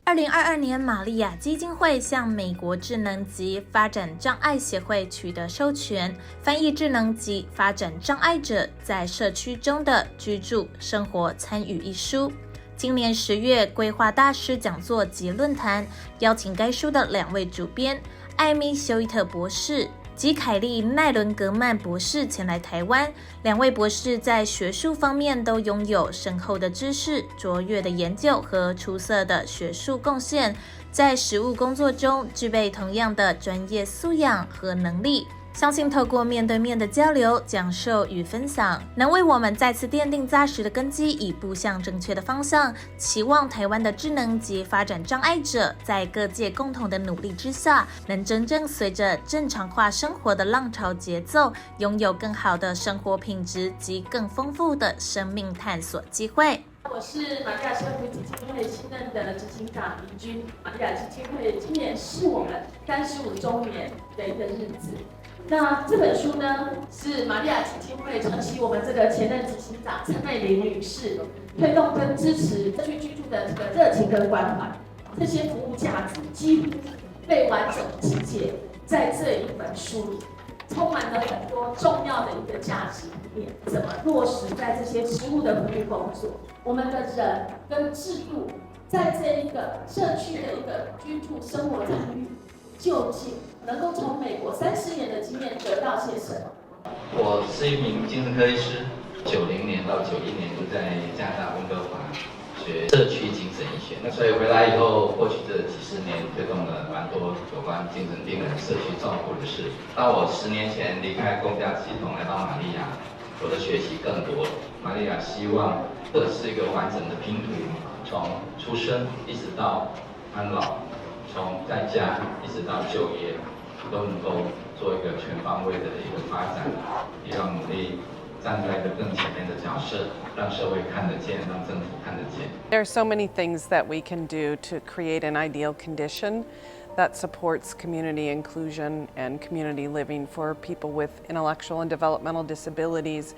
2022年，玛利亚基金会向美国智能及发展障碍协会取得授权，翻译《智能及发展障碍者在社区中的居住、生活参与》一书。今年10月，规划大师讲座及论坛邀请该书的2位主编艾米·休伊特博士及凯利·奈伦格曼博士前来台湾。2位博士在学术方面都拥有深厚的知识、卓越的研究和出色的学术贡献，在实务工作中具备同样的专业素养和能力。相信透过面对面的交流、讲授与分享，能为我们再次奠定扎实的根基以步向正确的方向。期望台湾的智能及发展障碍者在各界共同的努力之下，能真正随着正常化生活的浪潮节奏，拥有更好的生活品质及更丰富的生命探索机会。我是玛利亚社会基金会新任的执行长怡君。玛利亚基金会今年是我们35周年的一个日子。那这本书呢，是玛利亚基金会承袭我们这个前任执行长陈美玲女士推动跟支持社区居住的这个热情跟关怀，这些服务价值几乎被完整集结在这一本书里，充满了很多重要的一个价值理念，怎么落实在这些实务的服务工作，我们的人跟制度在这一个社区的一个居住生活参与，究竟能够从美国30年的经验得到些什么？我是一名精神科医师，90年到91年就在加拿大温哥华学社区精神医学，所以回来以后，过去这几十年推动了蛮多有关精神病人社区照顾的事。当我10年前离开公家系统来到玛利亚，我的学习更多。玛利亚希望这是一个完整的拼图，从出生一直到安老，从在家一直到就业，都能够做一个全方位的一个发展，也要努力站在一个更前面的角色，让社会看得见，让政府看得见。There are so many things that we can do to create an ideal condition that supports community inclusion and community living for people with intellectual and developmental disabilities.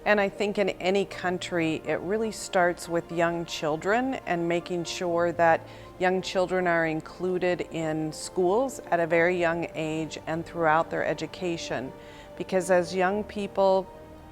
And I think in any country, it really starts with young children and making sure that young children are included in schools at a very young age and throughout their education. Because as young people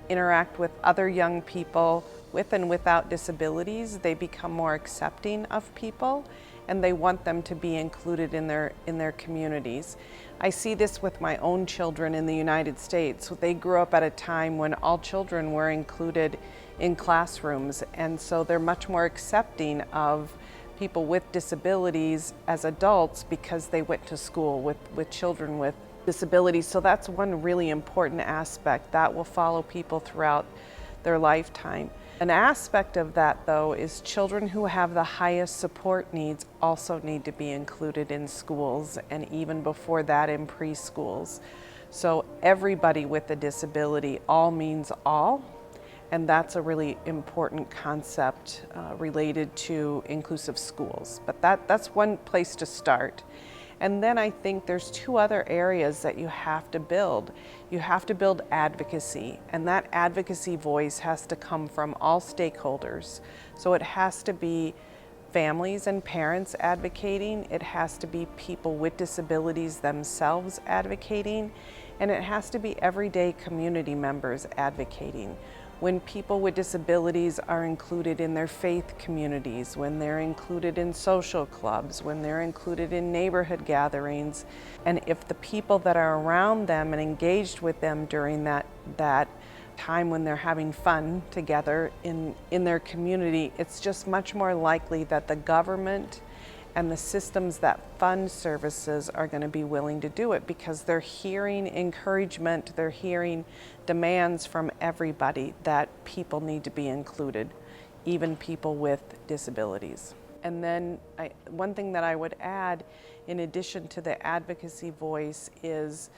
interact with other young people with and without disabilities, they become more accepting of people and they want them to be included in their communities. I see this with my own children in the United States. They grew up at a time when all children were included in classrooms, and so they're much more accepting of people with disabilities as adults because they went to school with children with disabilities. So that's one really important aspect that will follow people throughout their lifetime. An aspect of that, though, is children who have the highest support needs also need to be included in schools, and even before that in preschools. So everybody with a disability, all means all, and that's a really important concept related to inclusive schools. But that's one place to start. And then I think there's 2 other areas that you have to build. You have to build advocacy, and that advocacy voice has to come from all stakeholders. So it has to be families and parents advocating, it has to be people with disabilities themselves advocating, and it has to be everyday community members advocating. When people with disabilities are included in their faith communities, when they're included in social clubs, when they're included in neighborhood gatherings, and if the people that are around them and engaged with them during that time when they're having fun together in their community, it's just much more likely that the government and the systems that fund services are going to be willing to do it, because they're hearing encouragement, they're hearing demands from everybody that people need to be included, even people with disabilities. And then one thing that I would add, in addition to the advocacy voice, is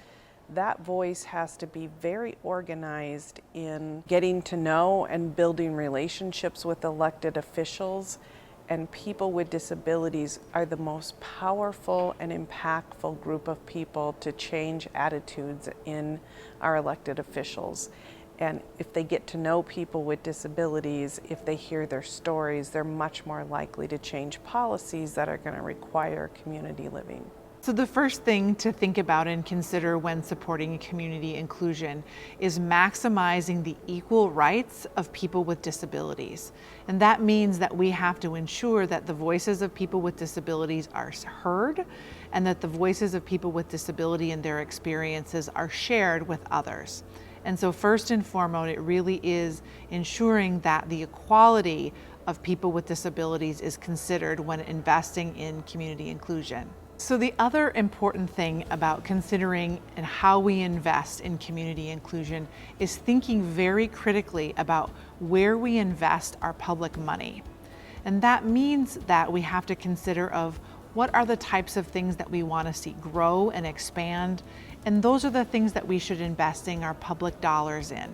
that voice has to be very organized in getting to know and building relationships with elected officials. And people with disabilities are the most powerful and impactful group of people to change attitudes in our elected officials. And if they get to know people with disabilities, if they hear their stories, they're much more likely to change policies that are going to require community living. So the first thing to think about and consider when supporting community inclusion is maximizing the equal rights of people with disabilities. And that means that we have to ensure that the voices of people with disabilities are heard and that the voices of people with disability and their experiences are shared with others. And so first and foremost, it really is ensuring that the equality of people with disabilities is considered when investing in community inclusion. So the other important thing about considering and how we invest in community inclusion is thinking very critically about where we invest our public money. And that means that we have to consider of what are the types of things that we want to see grow and expand, and those are the things that we should investing our public dollars in.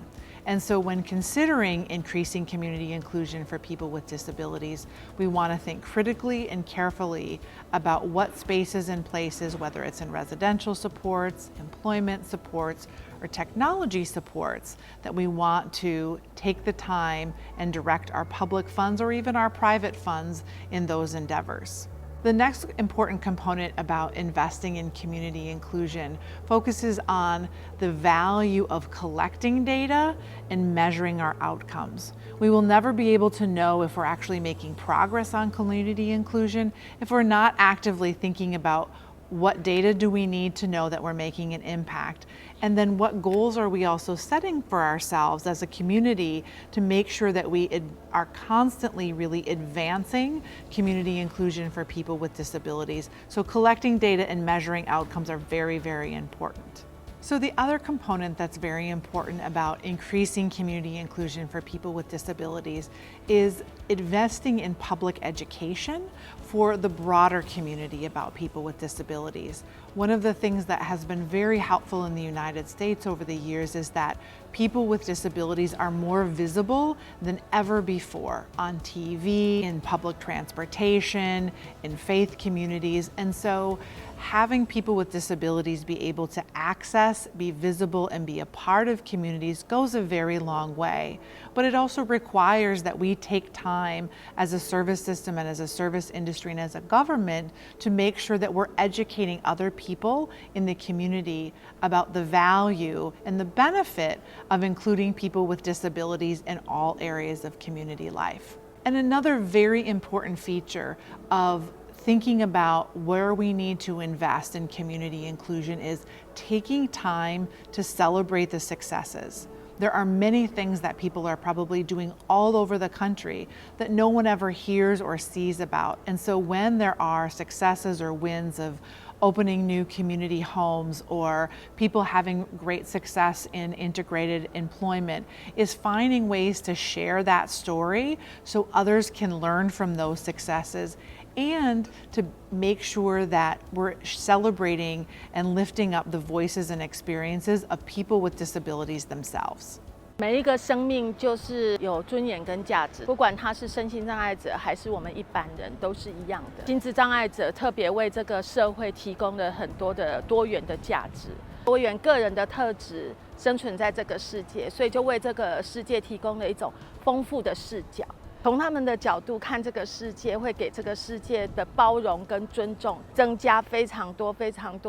And so when considering increasing community inclusion for people with disabilities, we want to think critically and carefully about what spaces and places, whether it's in residential supports, employment supports, or technology supports, that we want to take the time and direct our public funds or even our private funds in those endeavors. The next important component about investing in community inclusion focuses on the value of collecting data and measuring our outcomes. We will never be able to know if we're actually making progress on community inclusion if we're not actively thinking about what data do we need to know that we're making an impact, and then what goals are we also setting for ourselves as a community to make sure that we are constantly really advancing community inclusion for people with disabilities. So collecting data and measuring outcomes are very, very important. So the other component that's very important about increasing community inclusion for people with disabilities is investing in public education for the broader community about people with disabilities. One of the things that has been very helpful in the United States over the years is that people with disabilities are more visible than ever before on TV, in public transportation, in faith communities. And so having people with disabilities be able to access, be visible, and be a part of communities goes a very long way. But it also requires that we take time as a service system and as a service industry and as a government to make sure that we're educating other people in the community about the value and the benefit of including people with disabilities in all areas of community life. And another very important feature of thinking about where we need to invest in community inclusion is taking time to celebrate the successes. There are many things that people are probably doing all over the country that no one ever hears or sees about. And so when there are successes or wins of opening new community homes or people having great success in integrated employment, is finding ways to share that story so others can learn from those successes, and to make sure that we're celebrating and lifting up the voices and experiences of people with disabilities themselves. 每一个生命就是有尊严跟价值，不管他是身心障碍者还是我们一般人，都是一样的。心智障碍者特别为这个社会提供了很多的多元的价值，多元个人的特质生存在这个世界，所以就为这个世界提供了一种丰富的视角。从他们的角度看这个世界，会给这个世界的包容跟尊重增加非常多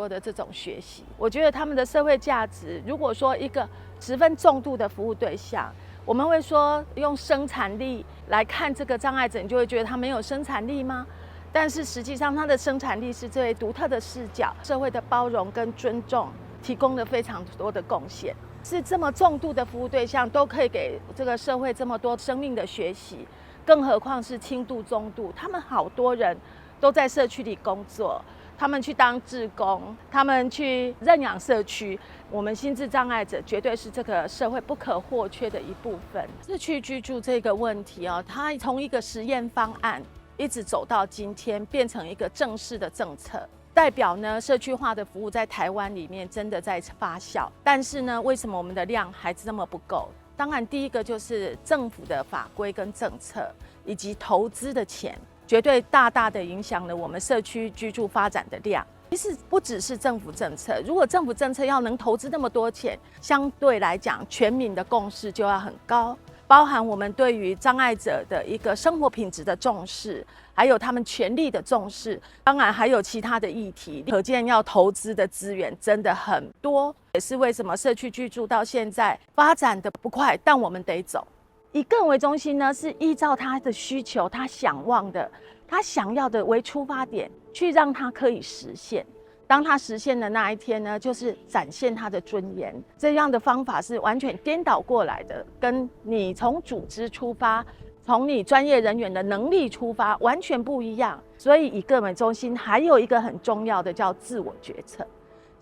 的这种学习。我觉得他们的社会价值，如果说一个十分重度的服务对象，我们会说用生产力来看这个障碍者，你就会觉得他没有生产力吗？但是实际上他的生产力是这位独特的视角，社会的包容跟尊重提供了非常多的贡献。是这么重度的服务对象都可以给这个社会这么多生命的学习，更何况是轻度中度，他们好多人都在社区里工作，他们去当志工，他们去认养社区。我们心智障碍者绝对是这个社会不可或缺的一部分。社区居住这个问题它从一个实验方案一直走到今天，变成一个正式的政策。代表呢，社区化的服务在台湾里面真的在发酵，但是呢，为什么我们的量还是这么不够？当然，第一个就是政府的法规跟政策，以及投资的钱，绝对大大的影响了我们社区居住发展的量。其实不只是政府政策，如果政府政策要能投资那么多钱，相对来讲全民的共识就要很高，包含我们对于障碍者的一个生活品质的重视，还有他们权利的重视，当然还有其他的议题，可见要投资的资源真的很多，也是为什么社区居住到现在发展的不快，但我们得走。以个人为中心呢，是依照他的需求、他想望的、他想要的为出发点，去让他可以实现。当他实现的那一天呢，就是展现他的尊严。这样的方法是完全颠倒过来的，跟你从组织出发，从你专业人员的能力出发，完全不一样。所以以个人为中心，还有一个很重要的叫自我决策，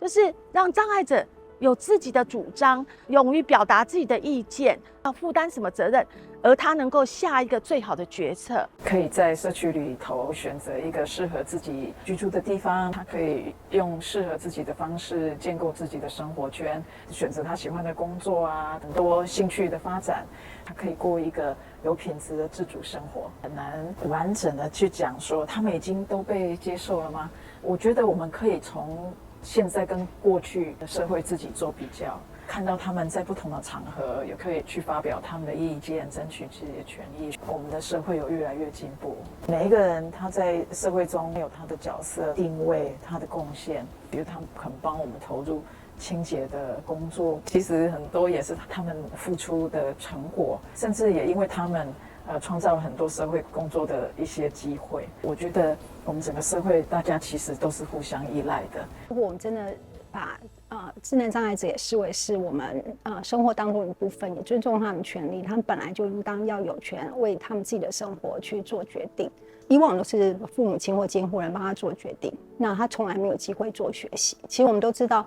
就是让障碍者有自己的主张，勇于表达自己的意见，要负担什么责任，而他能够下一个最好的决策。可以在社区里头选择一个适合自己居住的地方，他可以用适合自己的方式建构自己的生活圈，选择他喜欢的工作啊，很多兴趣的发展，他可以过一个有品质的自主生活。很难完整的去讲说他们已经都被接受了吗？我觉得我们可以从现在跟过去的社会自己做比较，看到他们在不同的场合也可以去发表他们的意见，争取自己的权益。我们的社会有越来越进步，每一个人他在社会中有他的角色定位，他的贡献，比如他们肯帮我们投入清洁的工作，其实很多也是他们付出的成果，甚至也因为他们创造了很多社会工作的一些机会。我觉得我们整个社会大家其实都是互相依赖的。如果我们真的把智能障碍者也视为是我们生活当中的一部分，也尊重他们的权利，他们本来就应当要有权为他们自己的生活去做决定。以往都是父母亲或监护人帮他做决定，那他从来没有机会做学习。其实我们都知道，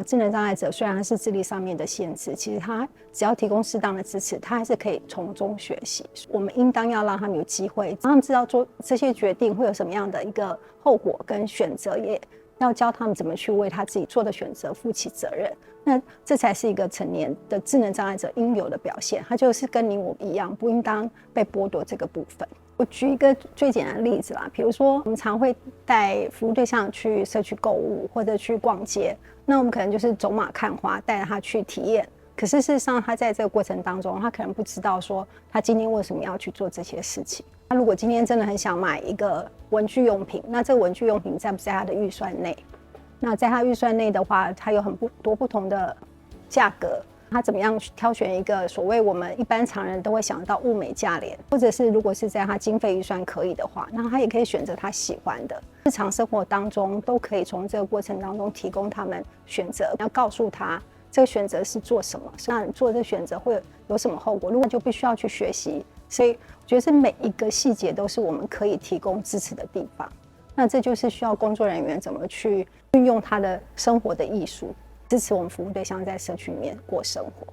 智能障碍者虽然是智力上面的限制，其实他只要提供适当的支持，他还是可以从中学习。我们应当要让他们有机会，让他们知道做这些决定会有什么样的一个后果跟选择，也要教他们怎么去为他自己做的选择负起责任。那这才是一个成年的智能障碍者应有的表现，他就是跟你我一样，不应当被剥夺这个部分。我举一个最简单的例子啦，比如说我们常会带服务对象去社区购物或者去逛街，那我们可能就是走马看花，带着他去体验。可是事实上，他在这个过程当中，他可能不知道说他今天为什么要去做这些事情。他如果今天真的很想买一个文具用品，那这个文具用品在不在他的预算内？那在他预算内的话，他有很多不同的价格。他怎么样挑选一个所谓我们一般常人都会想到物美价廉，或者是如果是在他经费预算可以的话，那他也可以选择他喜欢的。日常生活当中都可以从这个过程当中提供他们选择，要告诉他这个选择是做什么，那你做这个选择会有什么后果，如果就必须要去学习。所以我觉得是每一个细节都是我们可以提供支持的地方。那这就是需要工作人员怎么去运用他的生活的艺术，支持我们服务对象在社区里面过生活。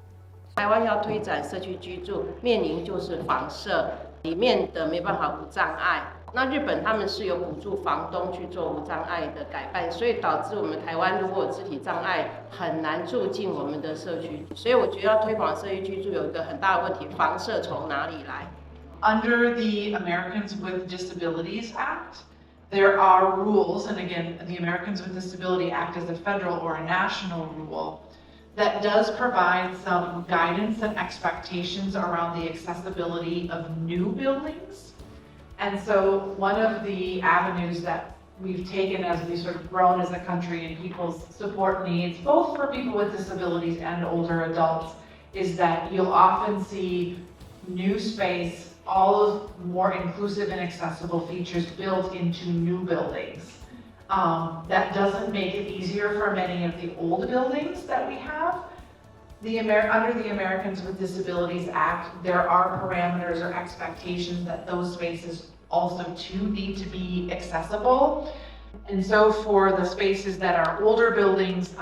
台湾要推展社区居住，面临就是房舍里面的没办法无障碍。那日本他们是有补助房东去做无障碍的改办，所以导致我们台湾如果有肢体障碍很难住进我们的社区。所以我觉得要推广社区居住有一个很大的问题，房舍从哪里来 ？Under the Americans with Disabilities Act, there are rules, and again, the Americans with Disability Act is a federal or a national rule that does provide some guidance and expectations around the accessibility of new buildings. And so one of the avenues that we've taken as we've sort of grown as a country in people's support needs, both for people with disabilities and older adults, is that you'll often see new space, all of more inclusive and accessible features built into new buildings. That doesn't make it easier for many of the old buildings that we have. Under the Americans with Disabilities Act, there are parameters or expectations that those spaces also too need to be accessible. And so for the spaces that are older buildings,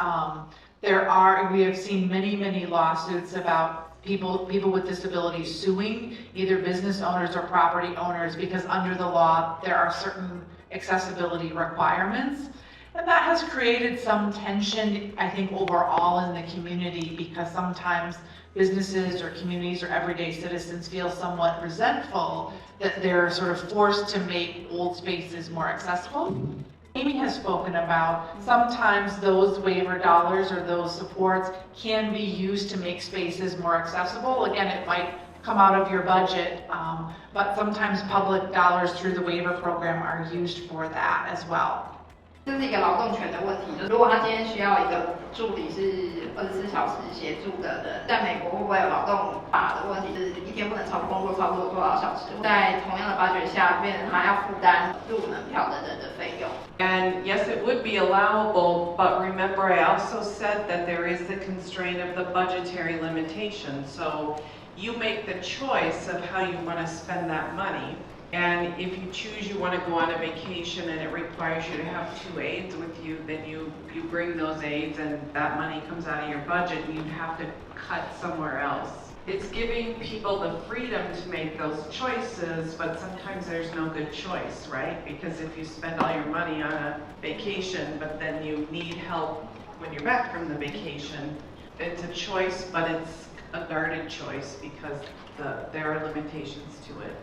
we have seen many lawsuits about people with disabilities suing either business owners or property owners because under the law there are certain accessibility requirements. And that has created some tension, I think, overall in the community because sometimes businesses or communities or everyday citizens feel somewhat resentful that they're sort of forced to make old spaces more accessible. Amy has spoken about sometimes those waiver dollars or those supports can be used to make spaces more accessible. Again, it might come out of your budget, but sometimes public dollars through the waiver program are used for that as well. 这是一个劳动权的问题，就如果他今天需要一个助理是24小时协助的人，在美国会不会有劳动法的问题，就是一天不能工作超过多少小时？在同样的budget下，变成他要负担入门票的人的费用。And yes, it would be allowable, but remember I also said that there is the constraint of the budgetary limitation. So you make the choice of how you want to spend that money. And if you choose you want to go on a vacation and it requires you to have 2 aides with you, then you bring those aides and that money comes out of your budget and you'd have to cut somewhere else. It's giving people the freedom to make those choices, but sometimes there's no good choice, right? Because if you spend all your money on a vacation, but then you need help when you're back from the vacation, it's a choice, but it's a guarded choice because there are limitations to it.